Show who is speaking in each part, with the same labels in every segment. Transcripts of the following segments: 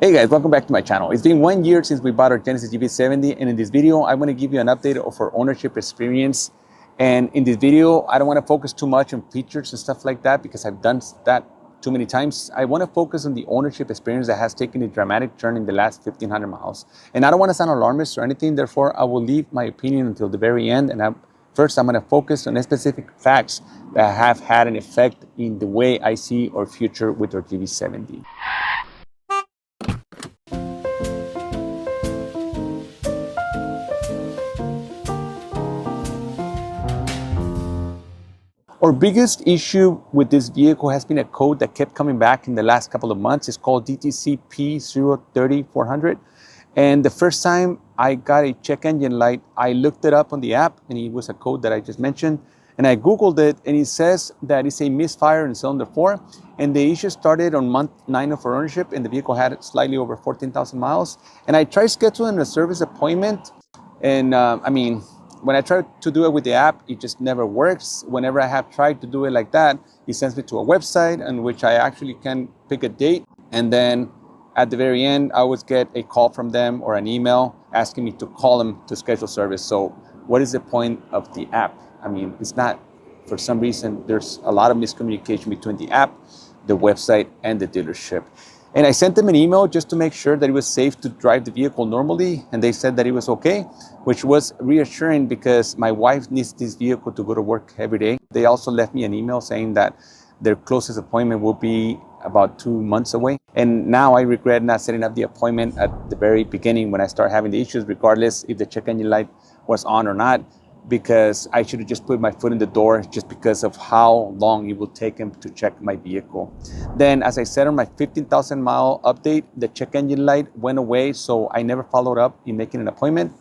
Speaker 1: Hey guys, welcome back to my channel. It's been 1 year since we bought our Genesis GV70, and in this video, I'm going to give you an update of our ownership experience. And in this video, I don't want to focus too much on features and stuff like that because I've done that too many times. I want to focus on the ownership experience that has taken a dramatic turn in the last 1,500 miles. And I don't want to sound alarmist or anything, therefore I will leave my opinion until the very end. And first, I'm going to focus on specific facts that have had an effect in the way I see our future with our GV70. Our biggest issue with this vehicle has been a code that kept coming back in the last couple of months. It's called DTC P030400. And the first time I got a check engine light, I looked it up on the app, and it was a code that I just mentioned. And I Googled it, and it says that it's a misfire in cylinder 4. And the issue started on month 9 of our ownership, and the vehicle had slightly over 14,000 miles. And I tried scheduling a service appointment, and when I try to do it with the app, it just never works. Whenever I have tried to do it like that, it sends me to a website in which I actually can pick a date. And then at the very end, I always get a call from them or an email asking me to call them to schedule service. So what is the point of the app? I mean, it's not, for some reason, there's a lot of miscommunication between the app, the website, and the dealership. And I sent them an email just to make sure that it was safe to drive the vehicle normally. And they said that it was okay, which was reassuring because my wife needs this vehicle to go to work every day. They also left me an email saying that their closest appointment will be about 2 months away. And now I regret not setting up the appointment at the very beginning when I start having the issues, regardless if the check engine light was on or not, because I should have just put my foot in the door just because of how long it will take him to check my vehicle. Then, as I said on my 15,000 mile update, the check engine light went away, so I never followed up in making an appointment.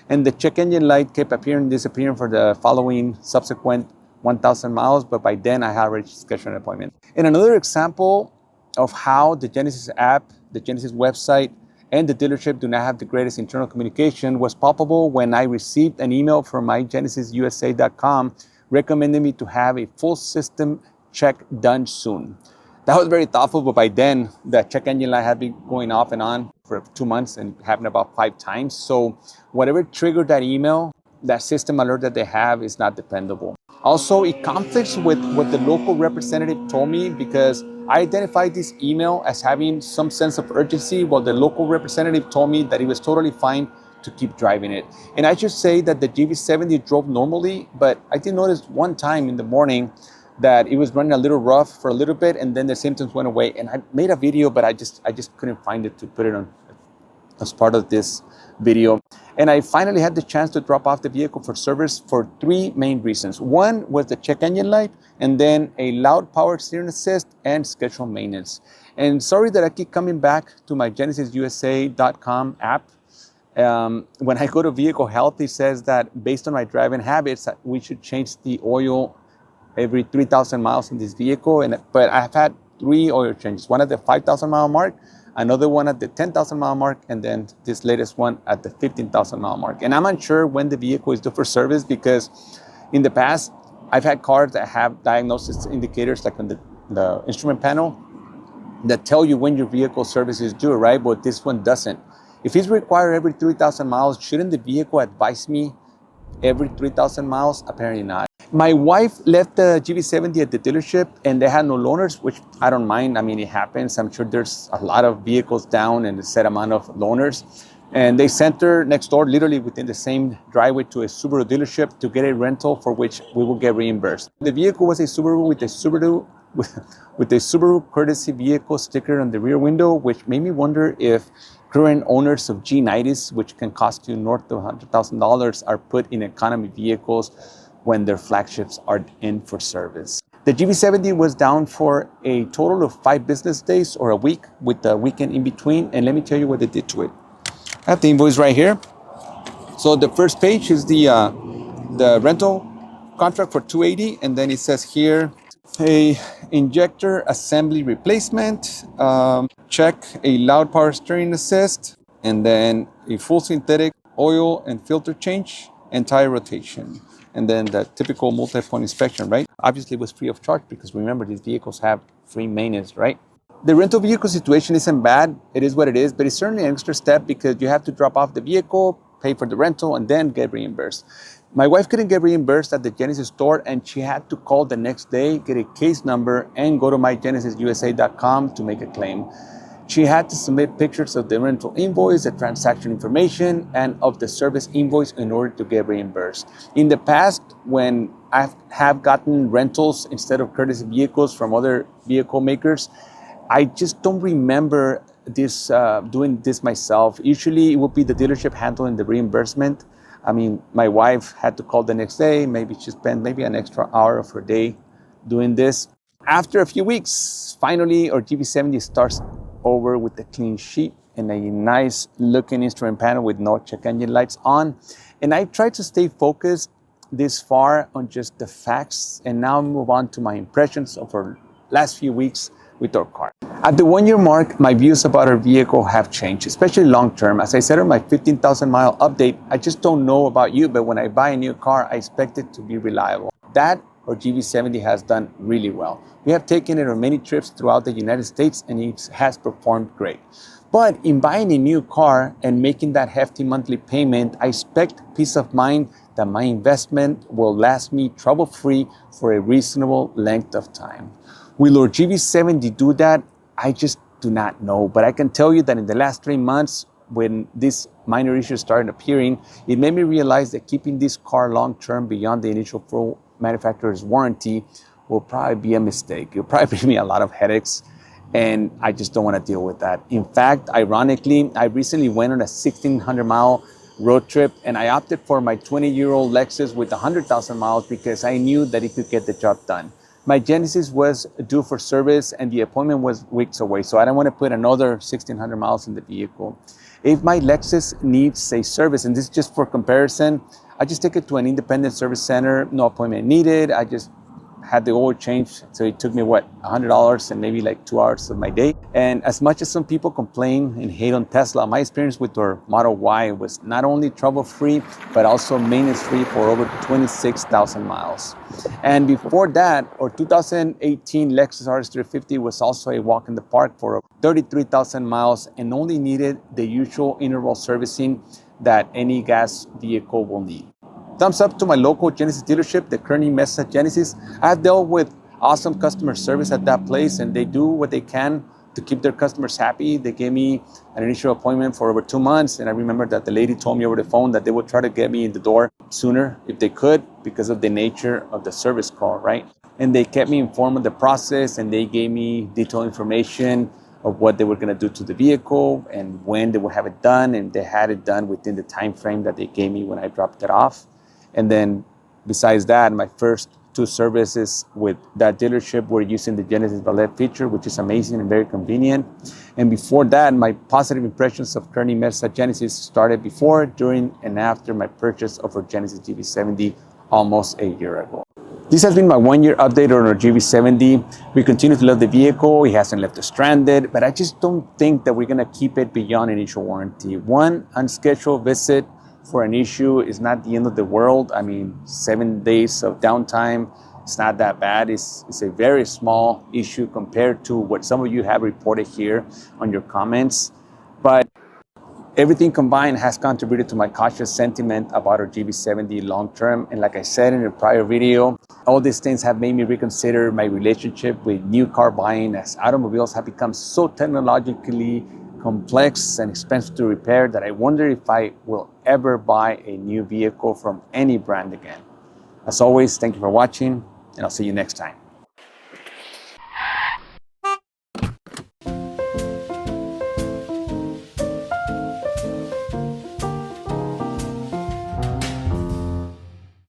Speaker 1: And the check engine light kept appearing and disappearing for the following subsequent 1,000 miles, but by then I had already scheduled an appointment. And another example of how the Genesis app, the Genesis website, and the dealership do not have the greatest internal communication was palpable when I received an email from my GenesisUSA.com recommending me to have a full system check done soon. That was very thoughtful, but by then the check engine light had been going off and on for 2 months and happened about 5 times. So whatever triggered that email, that system alert that they have is not dependable. Also, it conflicts with what the local representative told me because I identified this email as having some sense of urgency, while the local representative told me that it was totally fine to keep driving it. And I should say that the GV70 drove normally, but I did notice one time in the morning that it was running a little rough for a little bit, and then the symptoms went away. And I made a video, but I just couldn't find it to put it on as part of this video. And I finally had the chance to drop off the vehicle for service for 3 main reasons. One was the check engine light, and then a loud power steering assist and scheduled maintenance. And sorry that I keep coming back to my GenesisUSA.com app. When I go to vehicle health, it says that based on my driving habits, we should change the oil every 3,000 miles in this vehicle. But I've had 3 oil changes, one at the 5,000 mile mark, another one at the 10,000 mile mark, and then this latest one at the 15,000 mile mark. And I'm unsure when the vehicle is due for service because in the past, I've had cars that have diagnosis indicators like on the instrument panel that tell you when your vehicle service is due, right? But this one doesn't. If it's required every 3,000 miles, shouldn't the vehicle advise me every 3,000 miles? Apparently not. My wife left the GV70 at the dealership and they had no loaners, which I don't mind. I mean, it happens. I'm sure there's a lot of vehicles down and a set amount of loaners. And they sent her next door, literally within the same driveway, to a Subaru dealership to get a rental for which we will get reimbursed. The vehicle was a Subaru with a Subaru courtesy vehicle sticker on the rear window, which made me wonder if current owners of G90s, which can cost you north of $100,000, are put in economy vehicles when their flagships are in for service. The GV70 was down for a total of 5 business days or a week with the weekend in between. And let me tell you what they did to it. I have the invoice right here. So the first page is the rental contract for $280. And then it says here, a injector assembly replacement, check a loud power steering assist, and then a full synthetic oil and filter change and tire rotation. And then the typical multi-point inspection, right? Obviously it was free of charge because remember, these vehicles have free maintenance, right? The rental vehicle situation isn't bad. It is what it is, but it's certainly an extra step because you have to drop off the vehicle, pay for the rental, and then get reimbursed. My wife couldn't get reimbursed at the Genesis store, and she had to call the next day, get a case number, and go to mygenesisusa.com to make a claim. She had to submit pictures of the rental invoice, the transaction information, and of the service invoice in order to get reimbursed. In the past, when I have gotten rentals instead of courtesy vehicles from other vehicle makers, I just don't remember this doing this myself. Usually it would be the dealership handling the reimbursement. I mean, my wife had to call the next day. Maybe she spent maybe an extra hour of her day doing this. After a few weeks, finally, our GV70 starts over with a clean sheet and a nice looking instrument panel with no check engine lights on. And I tried to stay focused this far on just the facts and now move on to my impressions of our last few weeks with our car. At the 1 year mark, my views about our vehicle have changed, especially long term. As I said in my 15,000 mile update, I just don't know about you, but when I buy a new car, I expect it to be reliable. That our GV70 has done really well. We have taken it on many trips throughout the United States and it has performed great. But in buying a new car and making that hefty monthly payment, I expect peace of mind that my investment will last me trouble-free for a reasonable length of time. Will our GV70 do that? I just do not know. But I can tell you that in the last 3 months, when these minor issues started appearing, it made me realize that keeping this car long-term beyond the initial full manufacturer's warranty will probably be a mistake. It'll probably bring me a lot of headaches, and I just don't want to deal with that. In fact, ironically, I recently went on a 1,600-mile road trip, and I opted for my 20-year-old Lexus with 100,000 miles because I knew that it could get the job done. My Genesis was due for service, and the appointment was weeks away, so I don't want to put another 1,600 miles in the vehicle. If my Lexus needs a service, and this is just for comparison, I just take it to an independent service center, no appointment needed. I just had the oil changed, so it took me, $100 and maybe like 2 hours of my day. And as much as some people complain and hate on Tesla, my experience with our Model Y was not only trouble-free, but also maintenance-free for over 26,000 miles. And before that, our 2018 Lexus RX350 was also a walk in the park for 33,000 miles and only needed the usual interval servicing that any gas vehicle will need. Thumbs up to my local Genesis dealership, the Kearney Mesa Genesis. I've dealt with awesome customer service at that place, and they do what they can to keep their customers happy. They gave me an initial appointment for over 2 months, and I remember that the lady told me over the phone that they would try to get me in the door sooner if they could because of the nature of the service call, right? And they kept me informed of the process, and they gave me detailed information of what they were going to do to the vehicle and when they would have it done, and they had it done within the time frame that they gave me when I dropped it off. And then besides that, my first 2 services with that dealership were using the Genesis Valet feature, which is amazing and very convenient. And before that, my positive impressions of Kearney Mesa Genesis started before, during, and after my purchase of our Genesis GV70 almost a year ago. This has been my 1 year update on our GV70. We continue to love the vehicle. It hasn't left us stranded, but I just don't think that we're going to keep it beyond initial warranty. One unscheduled visit for an issue is not the end of the world. I mean, 7 days of downtime, it's not that bad. It's a very small issue compared to what some of you have reported here on your comments. But everything combined has contributed to my cautious sentiment about our GV70 long-term. And like I said in a prior video, all these things have made me reconsider my relationship with new car buying, as automobiles have become so technologically complex and expensive to repair that I wonder if I will ever buy a new vehicle from any brand again. As always, thank you for watching, and I'll see you next time.